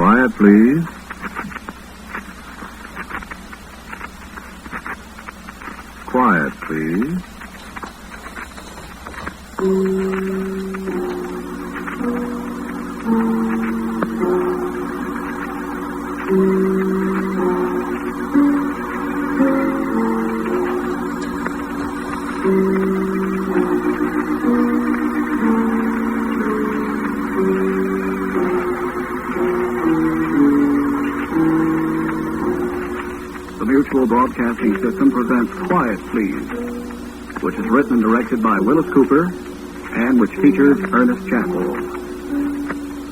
Quiet, please. Quiet, please. The Mutual Broadcasting System presents Quiet, Please, which is written and directed by Willis Cooper and which features Ernest Chappell.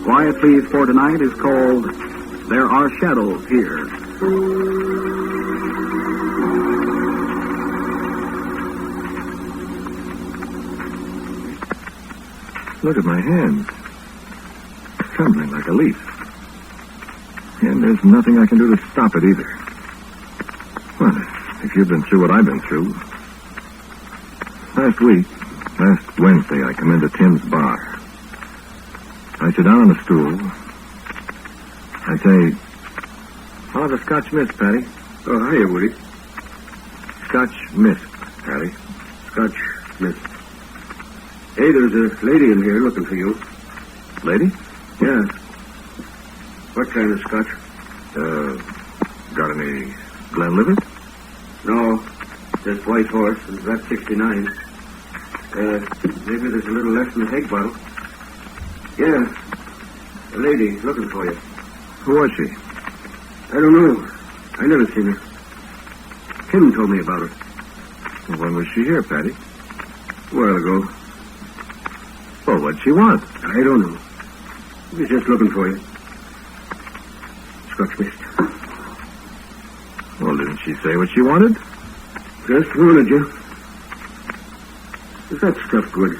Quiet, Please for tonight is called There Are Shadows Here. Look at my hands. Trembling like a leaf. And there's nothing I can do to stop it either. Well, if you've been through what I've been through. Last Wednesday, I come into Tim's bar. I sit down on a stool. I say, I'll have a Scotch Mist, Patty. Oh, hiya, Woody. Scotch Mist, Patty. Scotch Mist. Hey, there's a lady in here looking for you. Lady? Yeah. What kind of Scotch? Got any Glenlivet? No, just White Horse, and that's 69. Maybe there's a little left in the keg bottle. Yeah, a lady looking for you. Who was she? I don't know. I never seen her. Tim told me about her. Well, when was she here, Patty? A while ago. Well, what'd she want? I don't know. She was just looking for you. Scotch Mist. Well, didn't she say what she wanted? Just wanted you. Is that stuff good?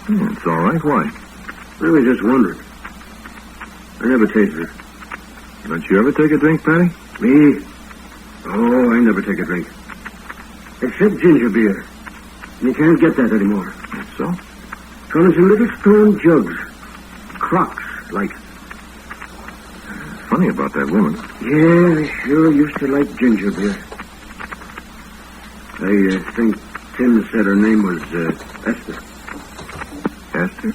It's all right. Why? I was just wondering. I never tasted it. Don't you ever take a drink, Patty? Me? Oh, I never take a drink. Except ginger beer. You can't get that anymore. That's so? Comes in little stone jugs. Crocks, like. Funny about that woman. Yeah, I sure used to like ginger beer. I think Tim said her name was Esther. Esther?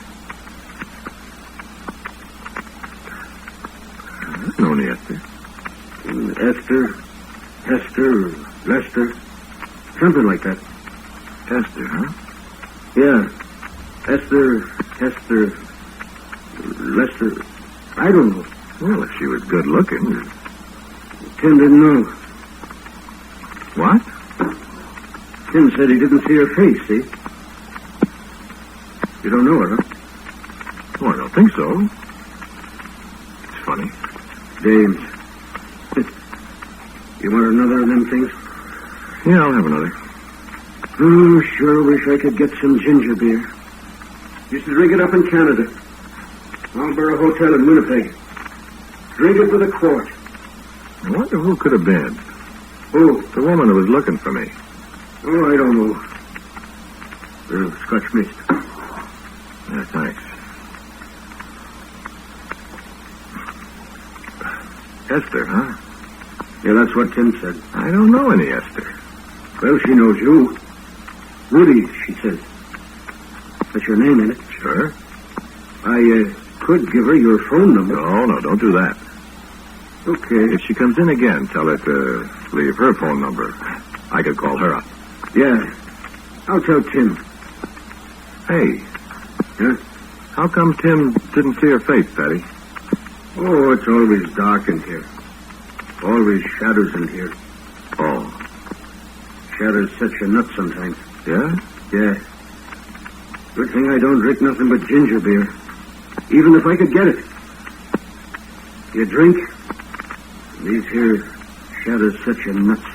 I don't know any Esther. Esther, Hester, Lester. Something like that. Esther, huh? Yeah. Esther, Hester, Lester. I don't know. Well, if she was good looking. Tim didn't know. What? Tim said he didn't see her face, see? You don't know her, huh? Oh, I don't think so. It's funny. Dames. You want another of them things? Yeah, I'll have another. Oh, sure wish I could get some ginger beer. Used to drink it up in Canada. Marlborough Hotel in Winnipeg. Drink it with a quart. I wonder who could have been. Who? The woman who was looking for me. Oh, I don't know. Scotch Mist. Yeah, thanks. Esther, huh? Yeah, that's what Tim said. I don't know any Esther. Well, she knows you. Woody, she says. That's your name, ain't it? Sure. I could give her your phone number. No, don't do that. Okay. If she comes in again, tell her to leave her phone number. I could call her up. Yeah. I'll tell Tim. Hey. Huh? How come Tim didn't see her face, Patty? Oh, it's always dark in here. Always shadows in here. Oh. Shadows set you nuts sometimes. Yeah? Yeah. Good thing I don't drink nothing but ginger beer. Even if I could get it. You drink, these here shadows set you nuts.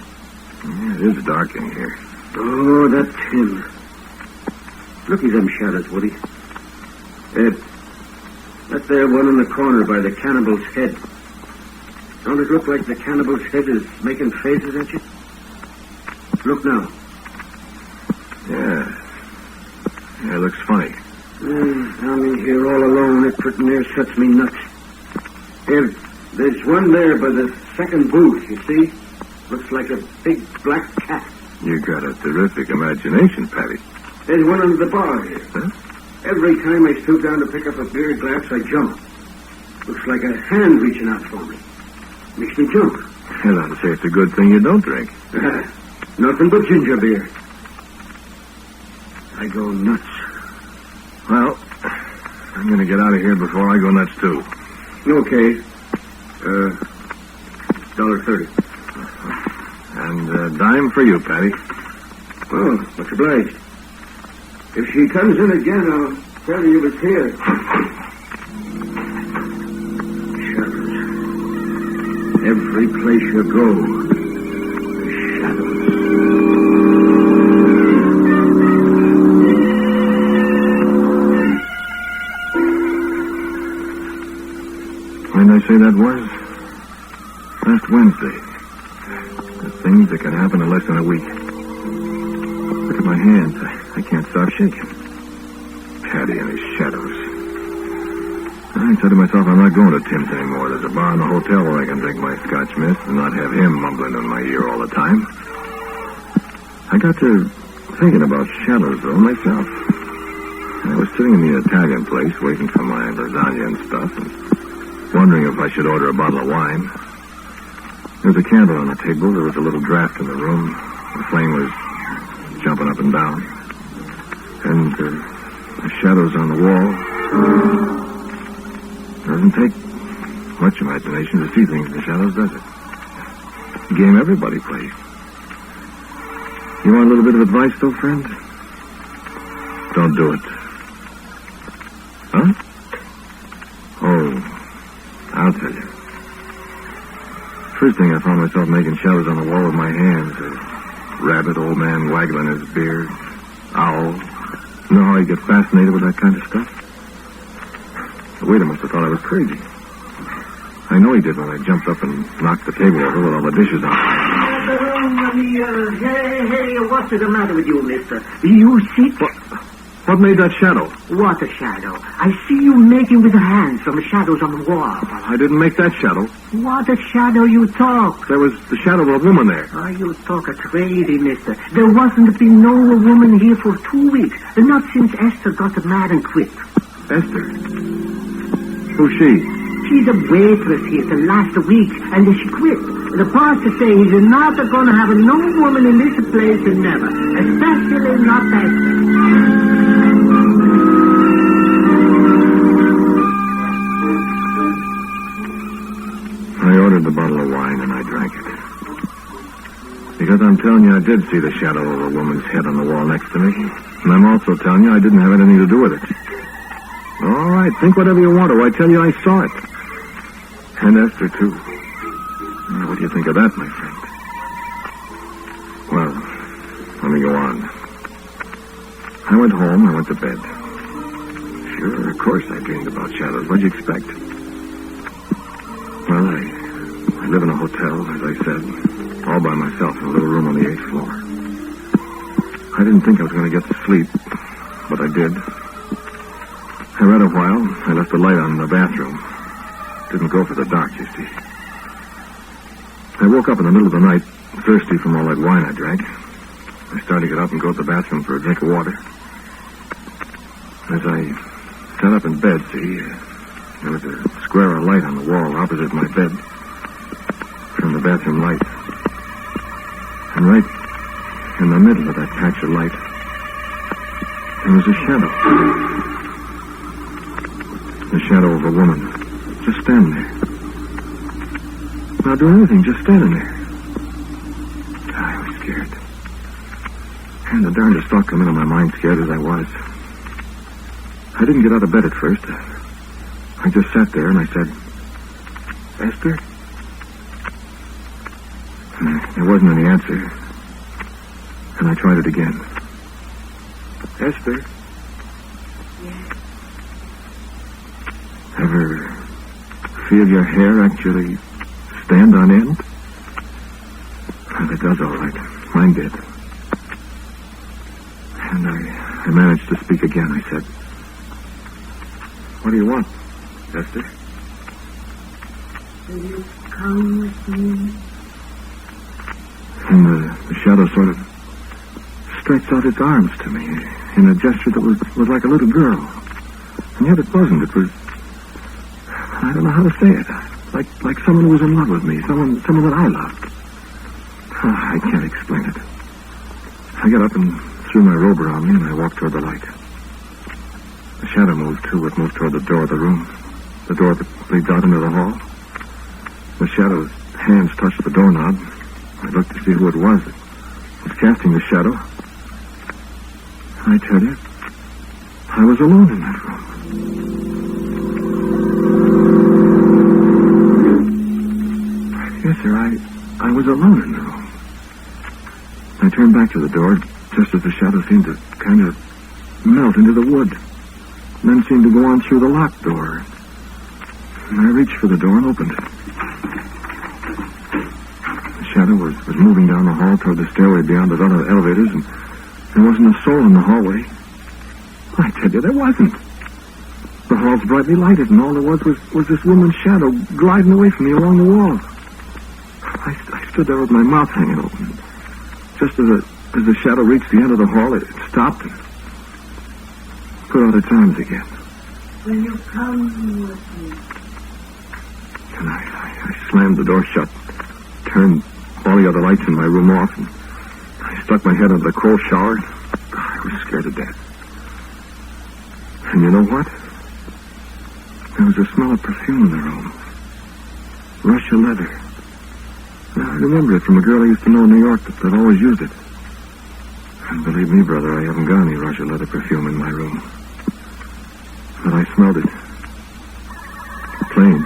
Yeah, it is dark in here. Oh, that Tim. Look at them shadows, Woody. That there one in the corner by the cannibal's head. Don't it look like the cannibal's head is making faces at you? Look now. Yeah. Yeah, it looks funny. Down in here all alone, it pretty near sets me nuts. Here, there's one there by the second booth, you see? Looks like a big black cat. You got a terrific imagination, Patty. There's one under the bar here. Huh? Every time I stoop down to pick up a beer glass, I jump. Looks like a hand reaching out for me. Makes me jump. Hell, I'd say it's a good thing you don't drink. Nothing but ginger beer. I go nuts. Well, I'm going to get out of here before I go nuts, too. Okay. $1.30. And a dime for you, Patty. Oh, much obliged. If she comes in again, I'll tell her you was here. Shadows. Every place you go, there's shadows. When did I say that was? Last Wednesday. The things that can happen in less than a week. Look at my hands. I can't stop shaking. Patty and his shadows. I said to myself, I'm not going to Tim's anymore. There's a bar in the hotel where I can drink my Scotch mist and not have him mumbling in my ear all the time. I got to thinking about shadows, though, myself. I was sitting in the Italian place waiting for my lasagna and stuff and wondering if I should order a bottle of wine. There was a candle on the table. There was a little draft in the room. The flame was jumping up and down. And the shadows on the wall. Doesn't take much imagination to see things in the shadows, does it? It's a game everybody plays. You want a little bit of advice, though, friend? Don't do it. Huh? Oh, I'll tell you. First thing, I found myself making shadows on the wall with my hands. A rabbit, old man waggling his beard, owl. You know how you get fascinated with that kind of stuff? The waiter must have thought I was crazy. I know he did when I jumped up and knocked the table over with all the dishes on. Hey, what's the matter with you, mister? You sick? What made that shadow? What a shadow. I see you making with the hands from the shadows on the wall. I didn't make that shadow. What a shadow you talk. There was the shadow of a woman there. Oh, you talk a crazy, mister. There wasn't been no woman here for 2 weeks. Not since Esther got mad and quit. Esther? Who's she? She's a waitress here the last week, and she quit. The pastor says he's not going to have no woman in this place and never. Especially not Esther. I ordered the bottle of wine and I drank it. Because I'm telling you, I did see the shadow of a woman's head on the wall next to me. And I'm also telling you I didn't have anything to do with it. All right, think whatever you want to. I tell you I saw it. And Esther, too. Now, what do you think of that, my friend? Well, let me go on. I went home. I went to bed. Sure, of course I dreamed about shadows. What'd you expect? Well, I live in a hotel, as I said, all by myself in a little room on the 8th floor. I didn't think I was going to get to sleep, but I did. I read a while. I left the light on in the bathroom. Didn't go for the dark, you see. I woke up in the middle of the night, thirsty from all that wine I drank. I started to get up and go to the bathroom for a drink of water. As I sat up in bed, see, there was a square of light on the wall opposite my bed from the bathroom light. And right in the middle of that patch of light, there was a shadow. The shadow of a woman, just standing there. Not doing anything, just standing there. I was scared. And the darndest thought come into my mind, scared as I was. I didn't get out of bed at first. I just sat there and I said, Esther? And there wasn't any answer. And I tried it again. Esther? Yes. Ever feel your hair actually stand on end? Well, it does all right. Mine did. And I managed to speak again. I said, What do you want, Esther? Will you come with me? And the shadow sort of stretched out its arms to me in a gesture that was like a little girl. And yet it wasn't. It was... I don't know how to say it. Like someone who was in love with me. Someone that I loved. I can't explain it. I got up and threw my robe around me, and I walked toward the light. The shadow moved, too. It moved toward the door of the room. The door that leads out into the hall. The shadow's hands touched the doorknob. I looked to see who it was that was casting the shadow. I tell you, I was alone in that room. Yes, sir, I was alone in the room. I turned back to the door just as the shadow seemed to kind of melt into the wood, and then seemed to go on through the locked door. And I reached for the door and opened it. The shadow was moving down the hall toward the stairway beyond the other elevators, and there wasn't a soul in the hallway. I tell you, there wasn't. The hall's brightly lighted, and all there was this woman's shadow gliding away from me along the wall. I stood there with my mouth hanging open. Just as the shadow reached the end of the hall, it stopped and put out its arms again. Will you come with me? And I slammed the door shut, turned all the other lights in my room off, and I stuck my head under the cold shower. I was scared to death. And you know what? There was a smell of perfume in the room. Russia leather. I remember it from a girl I used to know in New York that always used it. And believe me, brother, I haven't got any Russia leather perfume in my room. But I smelled it. Plain.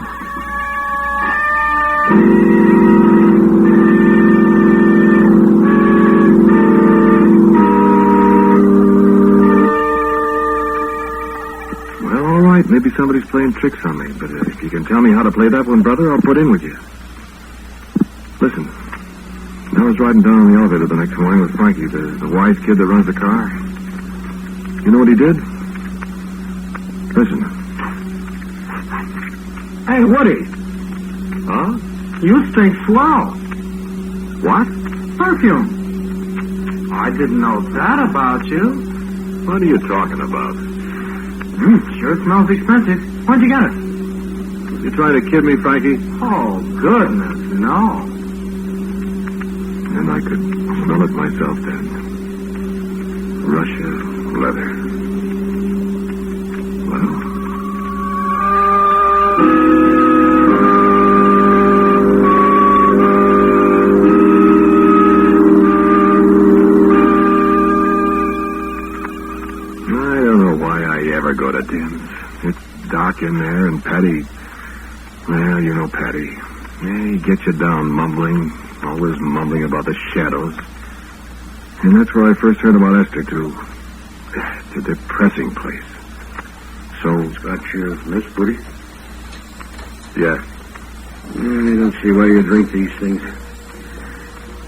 Well, all right, maybe somebody's playing tricks on me, but if you can tell me how to play that one, brother, I'll put in with you. Listen, I was riding down on the elevator the next morning with Frankie, the wise kid that runs the car. You know what he did? Listen. Hey, Woody. Huh? You stink swell. What? Perfume. I didn't know that about you. What are you talking about? Sure smells expensive. Where'd you get it? You trying to kid me, Frankie? Oh, goodness, no. And I could smell it myself then. Russia leather. Well... I don't know why I ever go to Tim's. It's dark in there, and Patty... Well, you know Patty. Yeah, he gets you down mumbling... Always mumbling about the shadows. And that's where I first heard about Esther, too. It's a depressing place. So... It's got your miss, Woody? Yeah. I don't see why you drink these things.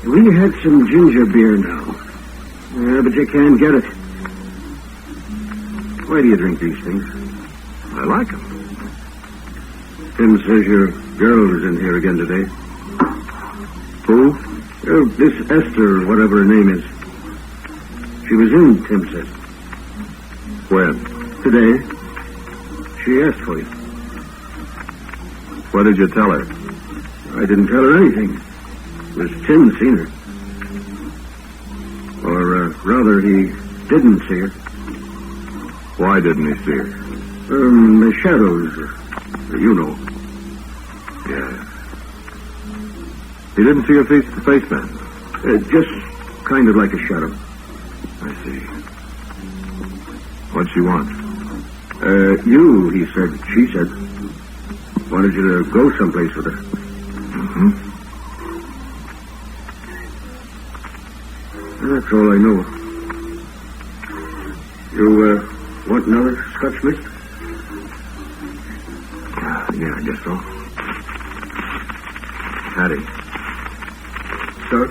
We had some ginger beer now. Yeah, but you can't get it. Why do you drink these things? I like them. Tim says your girl is in here again today. Who? This Esther, whatever her name is. She was in, Tim says. When? Today. She asked for you. What did you tell her? I didn't tell her anything. It was Tim seen her. Or, rather, he didn't see her. Why didn't he see her? The shadows, you know. Yeah. He didn't see her face to face then? Just kind of like a shadow. I see. What'd she want? You, he said, she said. Wanted you to go someplace with her. Mm-hmm. That's all I know. You, want another Scotch mist? Yeah, I guess so. Hattie. Sir?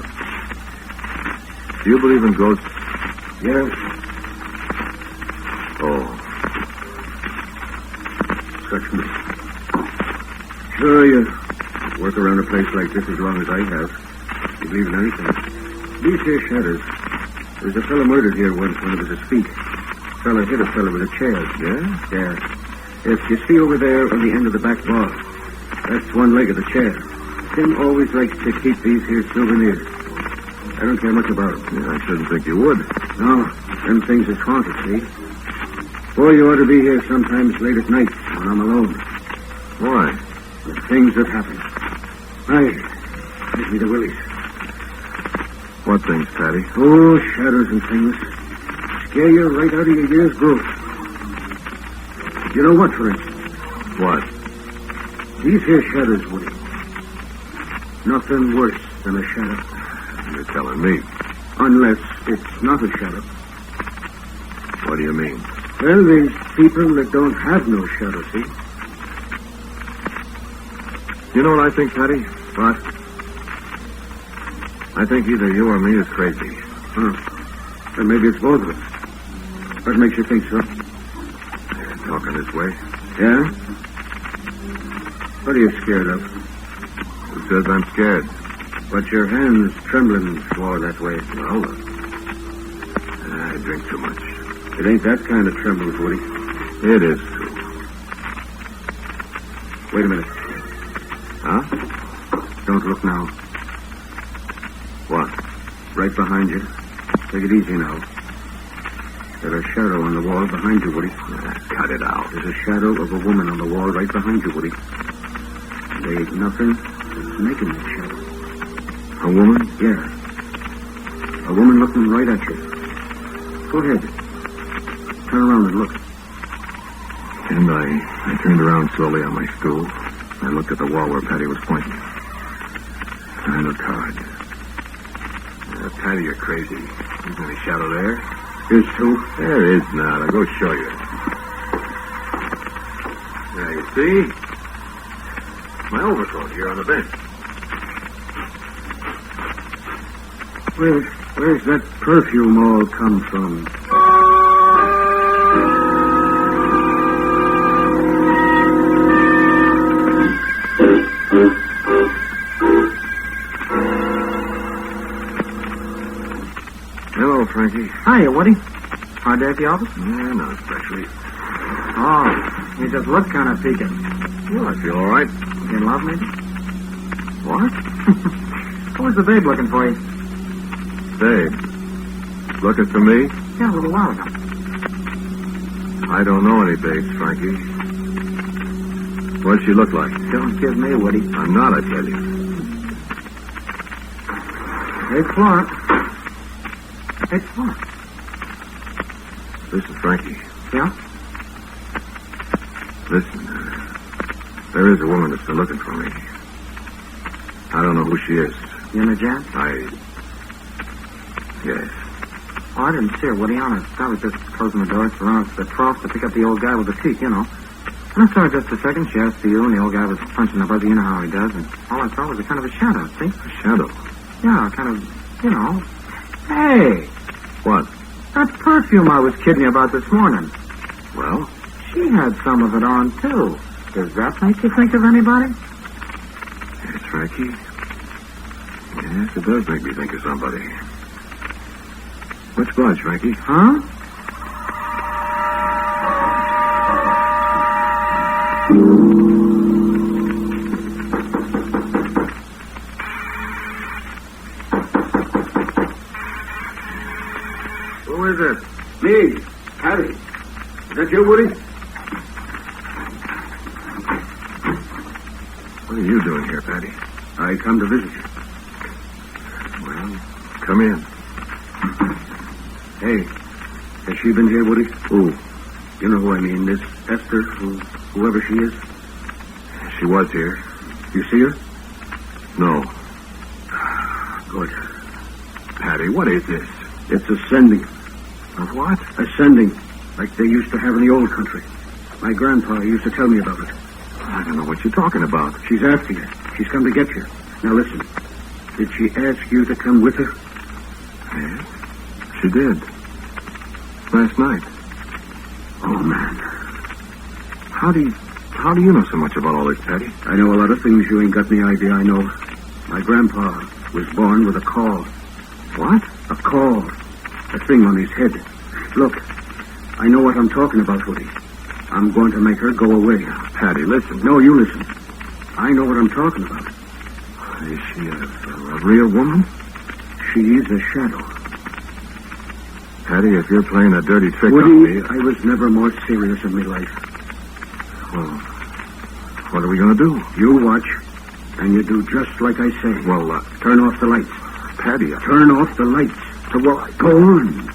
Do you believe in ghosts? Yes. Oh. touch me. Sure, you work around a place like this as long as I have. You believe in anything. These here shadows. There's a fellow murdered here once when it was his feet. Fellow hit a fellow with a chair. Yeah? Yeah. Yes, you see over there on the end of the back bar. That's one leg of the chair. Tim always likes to keep these here souvenirs. I don't care much about them. Yeah, I shouldn't think you would. No, them things is haunted, see? Boy, you ought to be here sometimes late at night when I'm alone. Why? The things that happen. Give me the willies. What things, Patty? Oh, shadows and things. Scare you right out of your year's growth. You know what, for instance? What? These here shadows, Woody. Nothing worse than a shadow. You're telling me. Unless it's not a shadow. What do you mean? Well, there's people that don't have no shadow, see? You know what I think, Patty? What? I think either you or me is crazy. Then maybe it's both of us. What makes you think so? Talking this way. Yeah? What are you scared of? Who says I'm scared? But your hands trembling swore that way. Well, I drink too much. It ain't that kind of trembles, Woody. It is too. Wait a minute. Huh? Don't look now. What? Right behind you. Take it easy now. There's a shadow on the wall behind you, Woody. Cut it out. There's a shadow of a woman on the wall right behind you, Woody. There ain't nothing that's making that shadow. A woman? Yeah. A woman looking right at you. Go ahead. Turn around and look. And I turned around slowly on my stool. I looked at the wall where Patty was pointing. I looked hard. Patty, you're crazy. Isn't any shadow there? Here's two. There is not. I'll go show you. There, you see? My overcoat here on the bench. Where's that perfume all come from? Hello, Frankie. Hiya, Woody. Hard day at the office? Yeah, not especially. Oh, you just look kind of peaked. Well, I feel all right. You in love, maybe? What? Who was the babe looking for you? Babe. Looking for me? Yeah, a little while ago. I don't know any babes, Frankie. What'd she look like? Don't give me, Woody. I'm not, I tell you. Hey, Florence. Hey, Florence. Listen, Frankie. Yeah? Listen. There is a woman that's been looking for me. I don't know who she is. You in a jam? Yes. Oh, I didn't see her, Woody, honest. I was just closing the door around to the trough to pick up the old guy with the teeth, you know. And I saw her just a second. She asked for you, and the old guy was punching the buzzer. You know how he does. And all I saw was a kind of a shadow, see? A shadow? Yeah, kind of, you know. Hey, What? that perfume I was kidding you about this morning. Well? She had some of it on, too. Does that make you think of anybody? Yes, Frankie. Yes, it does make me think of somebody. Which budge, Frankie? Huh? Who is it? Me, Harry. Is that you, Woody? What are you doing here, Patty? I come to visit you. Well, come in. Hey, has she been here, Woody? Who? You know who I mean, Miss Esther, whoever she is. She was here. You see her? No. Good. Patty, what is this? It's ascending. Of what? Ascending, like they used to have in the old country. My grandpa used to tell me about it. I don't know what you're talking about. She's after you. She's come to get you. Now listen. Did she ask you to come with her? Yes, she did. Last night. Oh, man. How do How do you know so much about all this, Patty? I know a lot of things you ain't got any idea I know. My grandpa was born with a caul. What? A caul. A thing on his head. Look, I know what I'm talking about, Woody. I'm going to make her go away. Patty, listen. No, you listen. I know what I'm talking about. Is she a real woman? She's a shadow. Patty, if you're playing a dirty trick Woody, on me... I was never more serious in my life. Well, what are we going to do? You watch, and you do just like I say. Well, turn off the lights. Patty... Turn off the lights. Go on.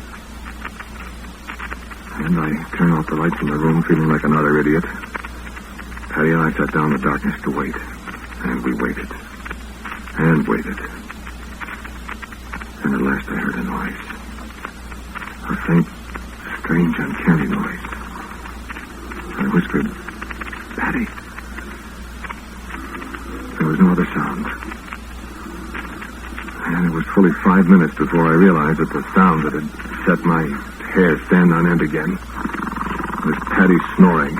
And I turned off the lights in the room, feeling like another idiot. Patty and I sat down in the darkness to wait. And we waited. And waited. And at last I heard a noise. A faint, strange, uncanny noise. I whispered, Patty. There was no other sound. And it was fully 5 minutes before I realized that the sound that had set my hair stand on end again was Patty snoring.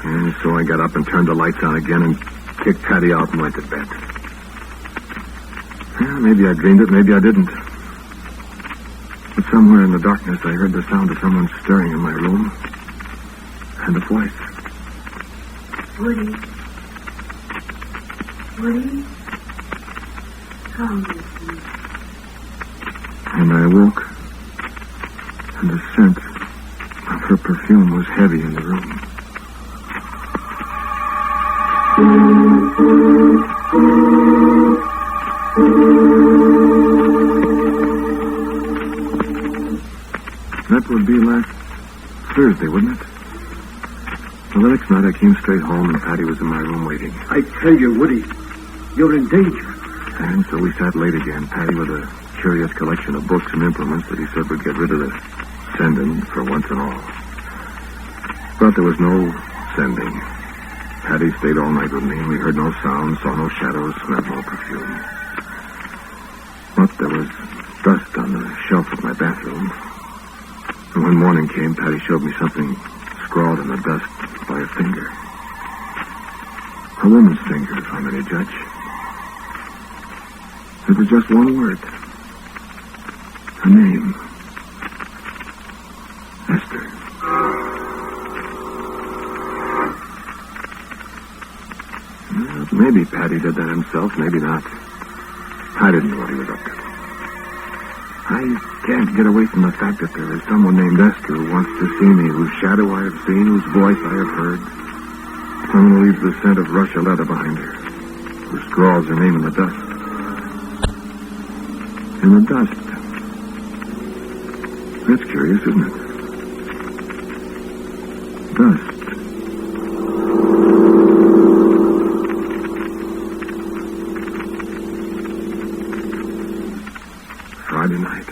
And so I got up and turned the lights on again and kicked Patty out and went to bed. Yeah, maybe I dreamed it, maybe I didn't. But somewhere in the darkness I heard the sound of someone stirring in my room. And a voice. Woody. Woody? Come with me. And I awoke. And the scent of her perfume was heavy in the room. That would be last Thursday, wouldn't it? Well, the next night I came straight home and Patty was in my room waiting. I tell you, Woody, you're in danger. And so we sat late again, Patty with a curious collection of books and implements that he said would get rid of the sending for once and all. But there was no sending. Patty stayed all night with me, and we heard no sound, saw no shadows, smelled no perfume. But there was dust on the shelf of my bathroom. And when morning came, Patty showed me something scrawled in the dust by a finger. A woman's finger, if I'm any judge. It was just one word. A name. Esther. Well, maybe Patty did that himself, maybe not. I didn't know what he was up to. I can't get away from the fact that there is someone named Esther who wants to see me, whose shadow I have seen, whose voice I have heard. Someone who leaves the scent of Russia leather behind her, who scrawls her name in the dust. In the dust. That's curious, isn't it? Dust. Friday night,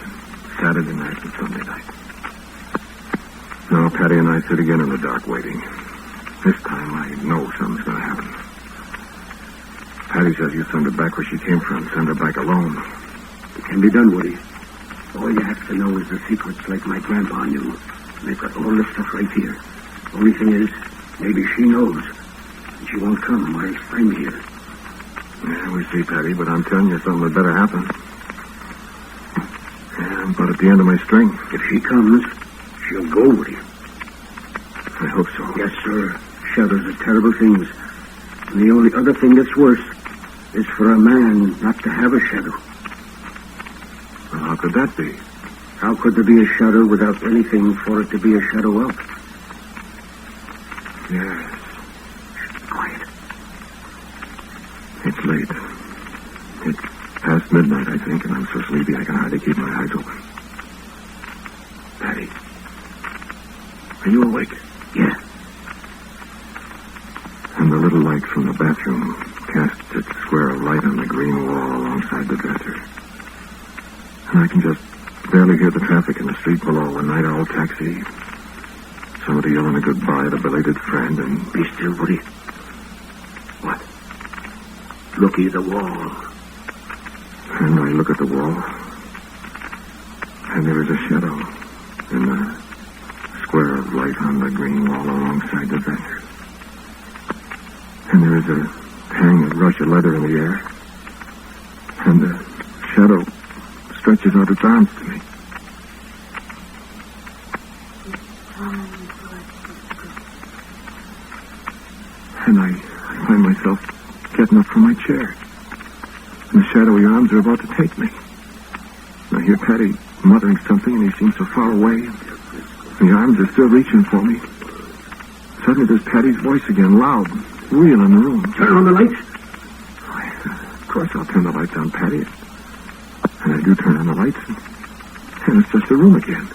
Saturday night, and Sunday night. Now, Patty and I sit again in the dark waiting. This time I know something's going to happen. Patty says you send her back where she came from. Send her back alone. It can be done, Woody. All you have to know is the secrets like my grandpa knew. They've got all this stuff right here. Only thing is, maybe she knows. And she won't come while I'm here. Yeah, we see, Patty, but I'm telling you something had better happen. Yeah, I'm but at the end of my string. If she comes, she'll go, Woody. I hope so. Yes, sir. Shadows are terrible things. And the only other thing that's worse is for a man not to have a shadow. Well, how could that be? How could there be a shadow without anything for it to be a shadow of? Yes. Quiet. It's late. It's past midnight, I think, and I'm so sleepy I can hardly keep my eyes open. Patty, are you awake? Yeah. And the little light from the bathroom casts its square of light on the green wall alongside the dresser. And I can just barely hear the traffic in the street below. A night owl taxi. Somebody yelling a goodbye to a belated friend, and... Be still, Woody. What? Looky at the wall. And I look at the wall. And there is a shadow in the square of of light on the green wall alongside the vent. And there is a hanging rush of leather in the air. And the shadow stretches out its arms to me. And I find myself getting up from my chair. And the shadowy arms are about to take me. And I hear Patty muttering something, and he seems so far away. And the arms are still reaching for me. Suddenly there's Patty's voice again, loud, real in the room. Turn on the lights. Of course I'll turn the lights on, Patty. And I do turn on the lights, and it's just a room again.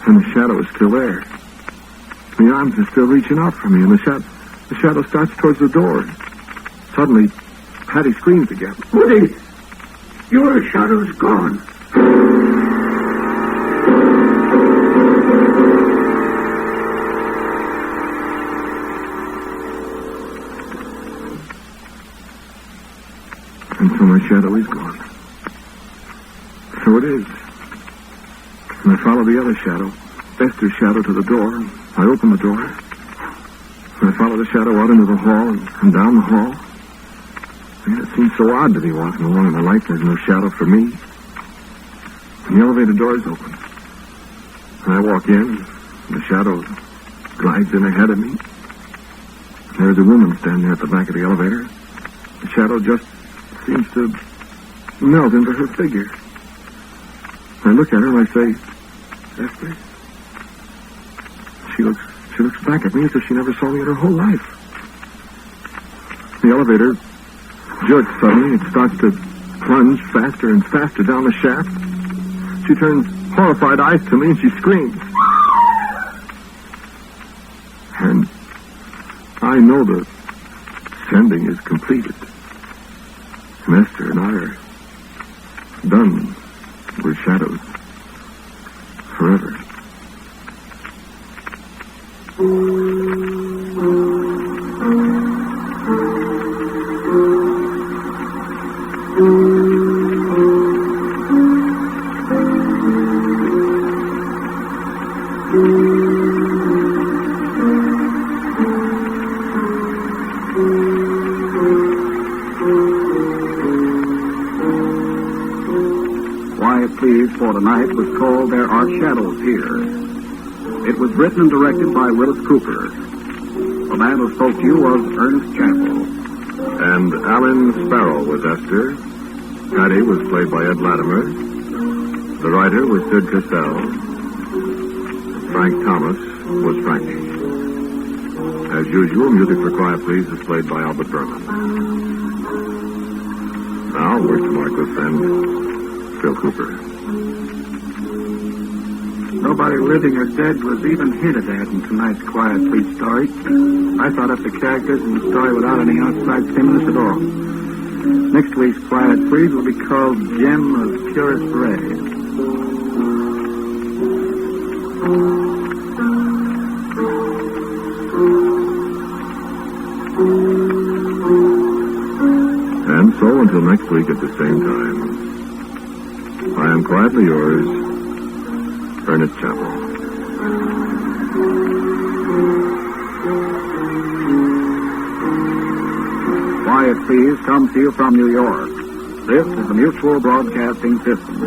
And the shadow is still there. The arms are still reaching out for me, and the shadow starts towards the door. Suddenly, Patty screams again. Woody, your shadow's gone. And so my shadow is gone. So it is. And I follow the other shadow, Esther's shadow, to the door. And I open the door. And I follow the shadow out into the hall and down the hall. And it seems so odd to be walking along in the light. There's no shadow for me. And the elevator door is open. And I walk in. And the shadow glides in ahead of me. And there's a woman standing there at the back of the elevator. The shadow just seems to melt into her figure. I look at her and I say, Esther? She looks back at me as if she never saw me in her whole life. The elevator jerks suddenly. It starts to plunge faster and faster down the shaft. She turns horrified eyes to me and she screams. And I know the sending is completed. And Esther and I are done with shadows forever. Quiet Please for Tonight was called There Are Shadows Here. It was written and directed by Willis Cooper. The man who spoke to you was Ernest Chappell. And Alan Sparrow was Esther. Patty was played by Ed Latimer. The writer was Sid Cassell. Frank Thomas was Frankie. As usual, music for Quiet Please is played by Albert Berman. Now, word to my good friend, Phil Cooper. Nobody living or dead was even hinted at in tonight's Quiet Please story. I thought up the characters in the story without any outside stimulus at all. Next week's Quiet Please will be called Gem of Purest Ray. And so, until next week at the same time, I am quietly yours, Ernest Chappell. Quiet Please comes to you from New York. This is the Mutual Broadcasting System.